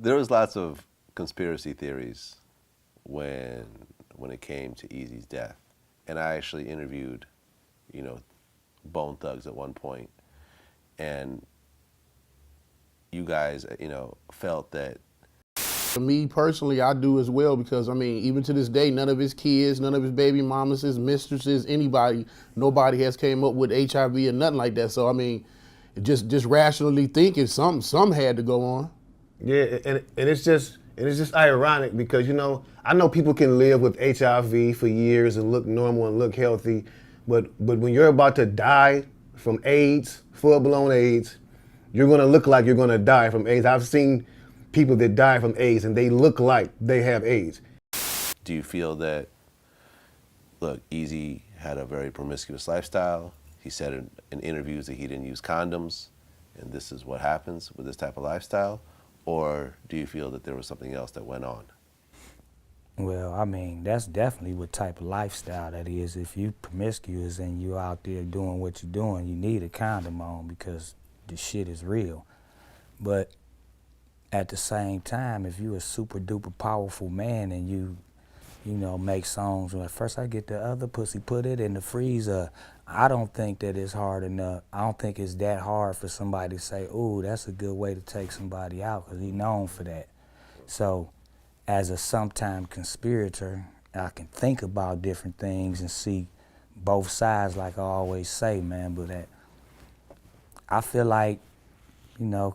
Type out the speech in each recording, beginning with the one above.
There was lots of conspiracy theories when it came to Eazy's death, and I actually interviewed, Bone Thugs at one point, and you guys, felt that. For me personally, I do as well because, I mean, even to this day, none of his kids, none of his baby mamas, his mistresses, anybody, nobody has came up with HIV or nothing like that. So, I mean, just rationally thinking, some had to go on. Yeah, and it's just ironic because I know people can live with HIV for years and look normal and look healthy, but when you're about to die from AIDS, full-blown AIDS, you're gonna look like you're gonna die from AIDS. I've seen people that die from AIDS and they look like they have AIDS. Do you feel that, look, Eazy had a very promiscuous lifestyle. He said in interviews that he didn't use condoms, and this is what happens with this type of lifestyle? Or do you feel that there was something else that went on? Well, I mean, that's definitely what type of lifestyle that is. If you promiscuous and you out there doing what you're doing, you need a condom on because the shit is real. But at the same time, if you a super duper powerful man and you make songs, well, first I get the other pussy, put it in the freezer. I don't think that it's hard enough. I don't think it's that hard for somebody to say, ooh, that's a good way to take somebody out, because he's known for that. So as a sometime conspirator, I can think about different things and see both sides, like I always say, man. But I feel like,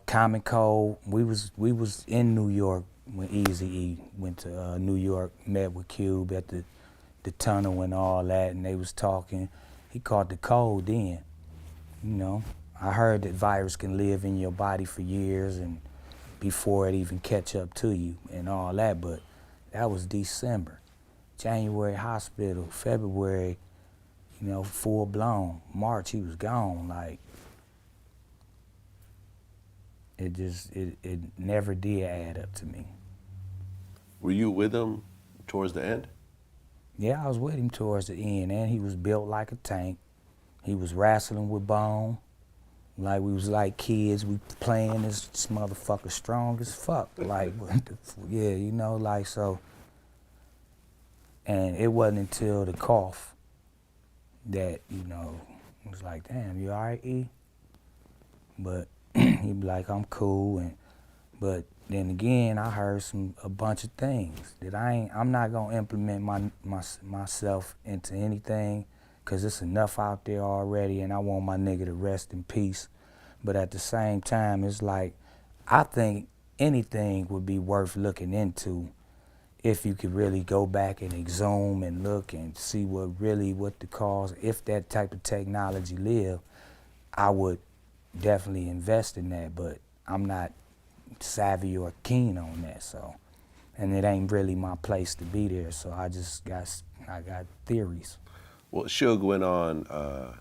Common Cold, we was in New York when Eazy-E went to New York, met with Cube at the tunnel and all that, and they was talking. He caught the cold then, I heard that virus can live in your body for years and before it even catch up to you and all that, but that was December. January, hospital. February, full blown. March, he was gone. Like, it never did add up to me. Were you with him towards the end? Yeah, I was with him towards the end, and he was built like a tank. He was wrestling with Bone. Like, we was like kids, we playing this motherfucker strong as fuck. Like, yeah, so. And it wasn't until the cough that, it was like, damn, you all right, E? But he'd be like, I'm cool. But then again, I heard a bunch of things that I'm not gonna implement myself into anything, because it's enough out there already, and I want my nigga to rest in peace. But at the same time, it's like, I think anything would be worth looking into if you could really go back and exhume and look and see what the cause, if that type of technology live, I would definitely invest in that, but I'm not savvy or keen on that, so. And it ain't really my place to be there, so I got theories. Well, Suge went on, I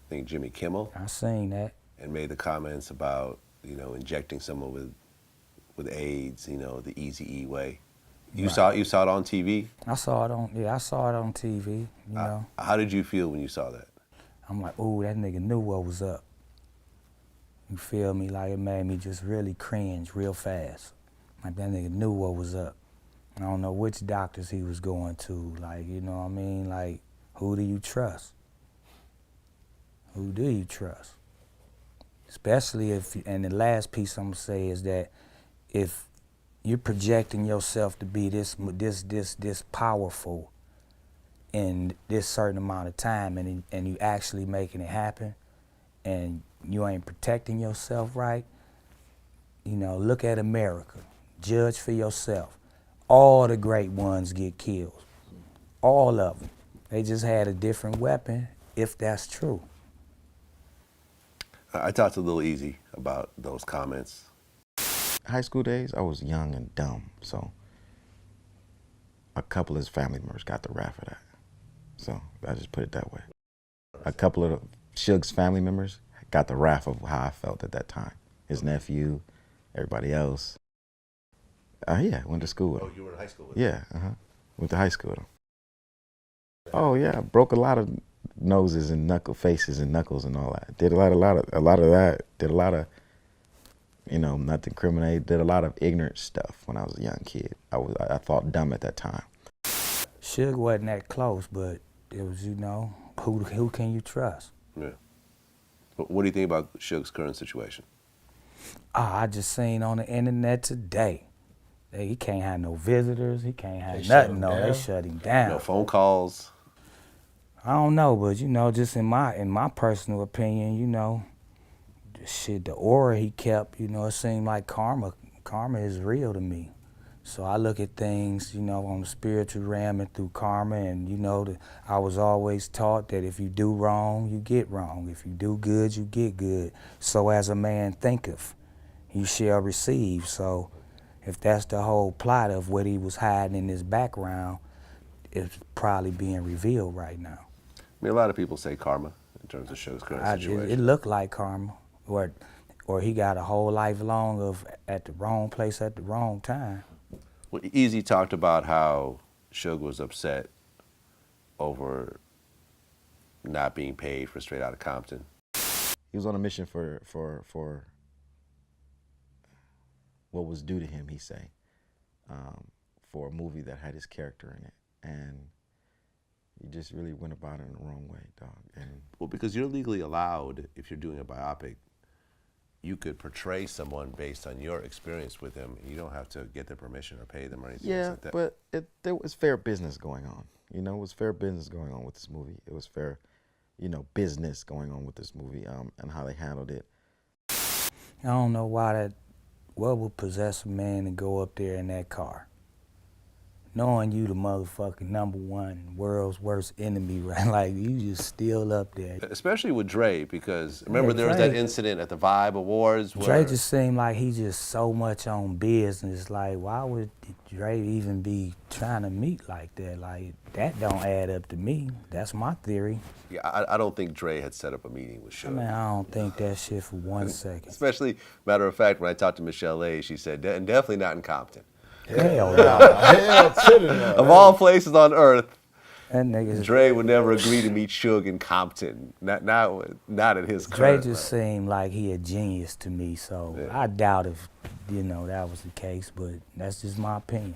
think Jimmy Kimmel. I seen that. And made the comments about, injecting someone with AIDS, the Eazy-E way. You saw it on TV? I saw it on TV, How did you feel when you saw that? I'm like, ooh, that nigga knew what was up. You feel me? Like, it made me just really cringe real fast. Like, that nigga knew what was up. I don't know which doctors he was going to, like, you know what I mean? Like, who do you trust? Who do you trust? Especially if, and the last piece I'm gonna say is that if you're projecting yourself to be this powerful in this certain amount of time, and you actually making it happen, and you ain't protecting yourself right, look at America. Judge for yourself. All the great ones get killed. All of them. They just had a different weapon, if that's true. I talked to Lil Eazy about those comments. High school days, I was young and dumb, so a couple of his family members got the rap for that. So I just put it that way. A couple of Suge's family members got the wrath of how I felt at that time. His nephew, everybody else. Yeah, went to school with him. Oh, you were in high school with him? Yeah, went to high school with him. Oh yeah, broke a lot of noses and faces and knuckles and all that. Did a lot of that. Did a lot of you know, not to incriminate, did a lot of ignorant stuff when I was a young kid. I thought dumb at that time. Suge wasn't that close, but it was, you know, who can you trust? Yeah. But what do you think about Suge's current situation? I just seen on the internet today. He can't have no visitors. He can't have They shut nothing. him No, down? they shut him down. No phone calls. I don't know, but you know, just in my personal opinion, you know, the aura he kept, you know, it seemed like karma is real to me. So I look at things, you know, on the spiritual realm and through karma, and you know, I was always taught that if you do wrong, you get wrong. If you do good, you get good. So as a man thinketh, you shall receive. So if that's the whole plot of what he was hiding in his background, it's probably being revealed right now. I mean, a lot of people say karma in terms of Suge's current situation. It looked like karma, or he got a whole life long of at the wrong place at the wrong time. Well, Eazy talked about how Suge was upset over not being paid for Straight Outta Compton. He was on a mission for what was due to him, he say, for a movie that had his character in it, and he just really went about it in the wrong way, dog. And Well, because you're legally allowed, if you're doing a biopic, you could portray someone based on your experience with them. You don't have to get their permission or pay them or anything yeah, like that. but there was fair business going on. You know, it was fair business going on with this movie. It was fair, you know, business going on with this movie, and how they handled it. I don't know what would possess a man to go up there in that car, knowing you the motherfucking #1 world's worst enemy, right? Like, you just still up there. Especially with Dre, because remember there was Dre- that incident at the Vibe Awards where Dre just seemed like he just so much on business. Like, why would Dre even be trying to meet like that? Like, that don't add up to me. That's my theory. yeah, I don't think Dre had set up a meeting with Suge. I mean, I don't think that shit for 1 second. Especially, matter of fact, when I talked to Michelle A, she said, and definitely not in Compton. Hell no. Hell to the no. Of all places on earth, That nigga's Dre would never agree to meet Suge in Compton. Not at his Dre current just level. seemed like he a genius to me, so Yeah. I doubt if, you know, that was the case, but that's just my opinion.